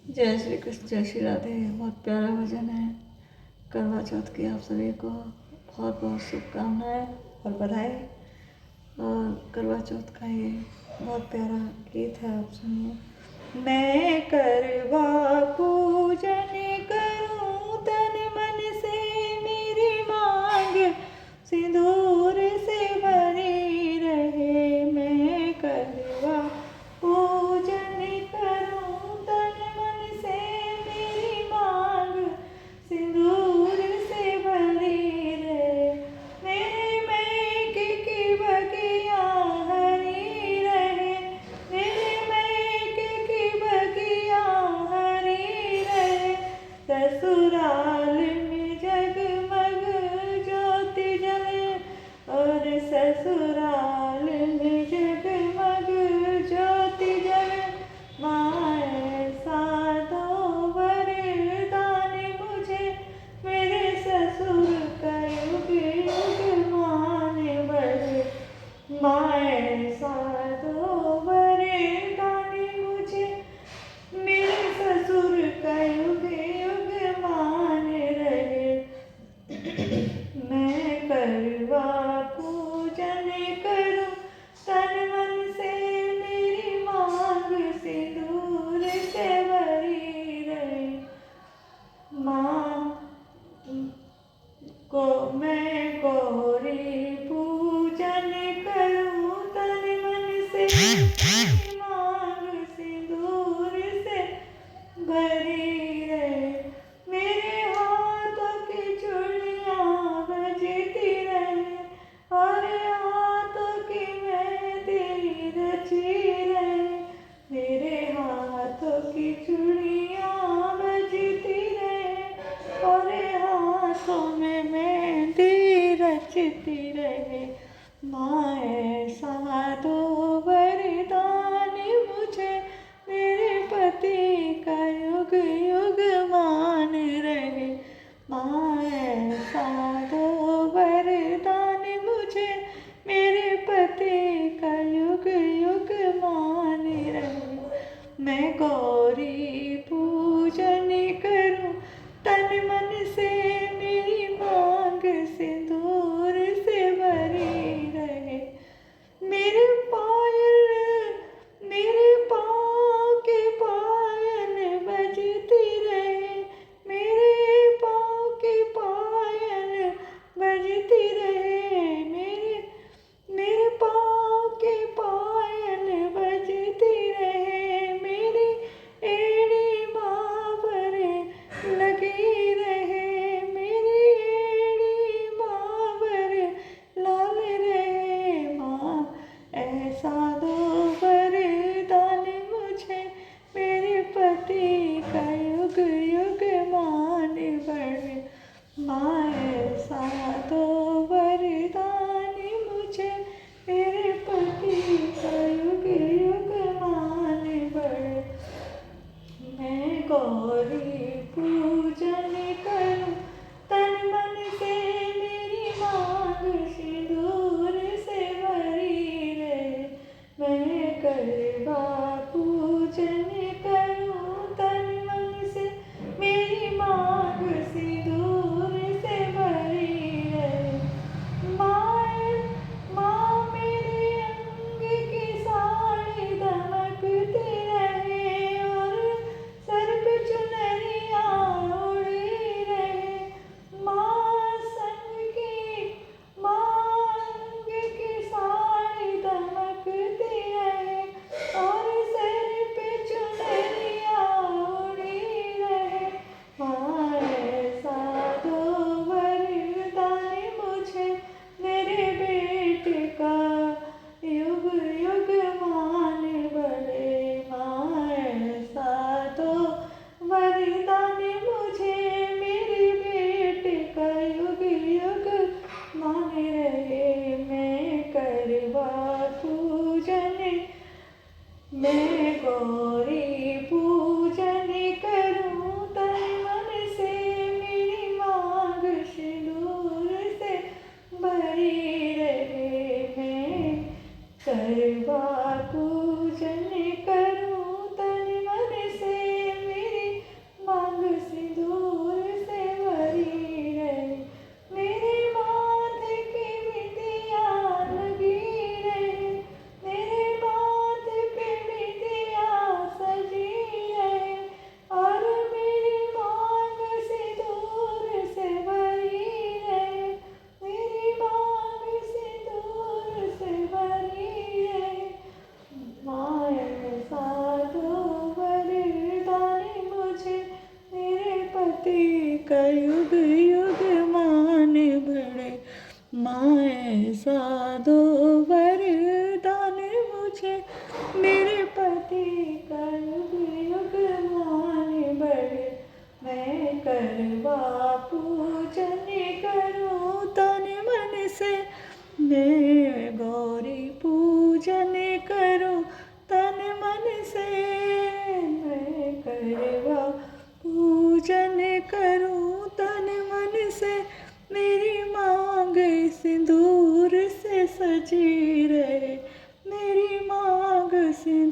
जय श्री कृष्ण, जय श्री राधे। बहुत प्यारा भजन है। करवा चौथ की आप सभी को बहुत बहुत शुभकामनाएं और बधाई। और करवा चौथ का ये बहुत प्यारा गीत है, आप सुनिए। मैं करवा पूजन करूं तन मन से, मेरी मांग सिंदूर से भरी रहे। मैं करवा पूजन करूं तन मन से, मेरी मांग सिंदूर से भरी रहे। मेरे मैके की बगिया हरी रहे, मेरे मैके की बगिया हरी रहे। ससुराल में जगमग ज्योति जले, और ससुराल में जगमग ज्योति जले। माँ ऐसा दो वरदान मुझे, मेरे ससुर का युग युग मान बढ़े। माँ ऐसा दो वरदान मुझे, मेरे ससुर का युग युग मान रहे। मैं करवा पूजन करूं तन मन से, मेरी मांग सिंदूर से भरी रहे। माँ को मैं गौरी पूजन करूं तन मन से, मेरी मांग सिंदूर से भरी रहे। मेरे हाथों की चूड़ियां बजती रहे, और हाथों की मेहंदी रची रहे। मेरे हाथों की चूड़ियां बजती रहे, और हाथों में मेहंदी रचती रहे। माँ ऐसा दो वरदान मुझे, मेरे पति का युग युग मान रहे। माँ ऐसा दो वरदान मुझे, मेरे पति का युग युग मान रहे। मैं गौरी पूजन करूं तन मन से, मेरी मांग सिंदूर से भरी रहे। मेरे पायल, मेरे पाँव के पायल बजती रहे, मेरे पाँव के पायल बजती रहे। मेरे पाँव के पायल बजती रहे, मेरी एड़ी बाबर लगी रहे, मेरी एड़ी बाबर लाल रहे। माँ ऐसा दो वरदान मुझे, मेरे पति का युग युग मान बढ़े। माँ ऐसा दो वरदान मुझे, मेरे पति का युग युग मान बढ़े। मैं गौरी पूजन करूं तन मन से, मेरी मांग सिंदूर से भरी रहे। मैं करवा पूजन करूं तन मन से, मेरी मांग सिंदूर से भरी रहे। माँ मेरे अंग की साड़ी दमकती रहे, और सर पे चुनरिया उड़ती करूं तन मन से, मेरी मांग सिंदूर से सजी रहे, मेरी मांग सिंदूर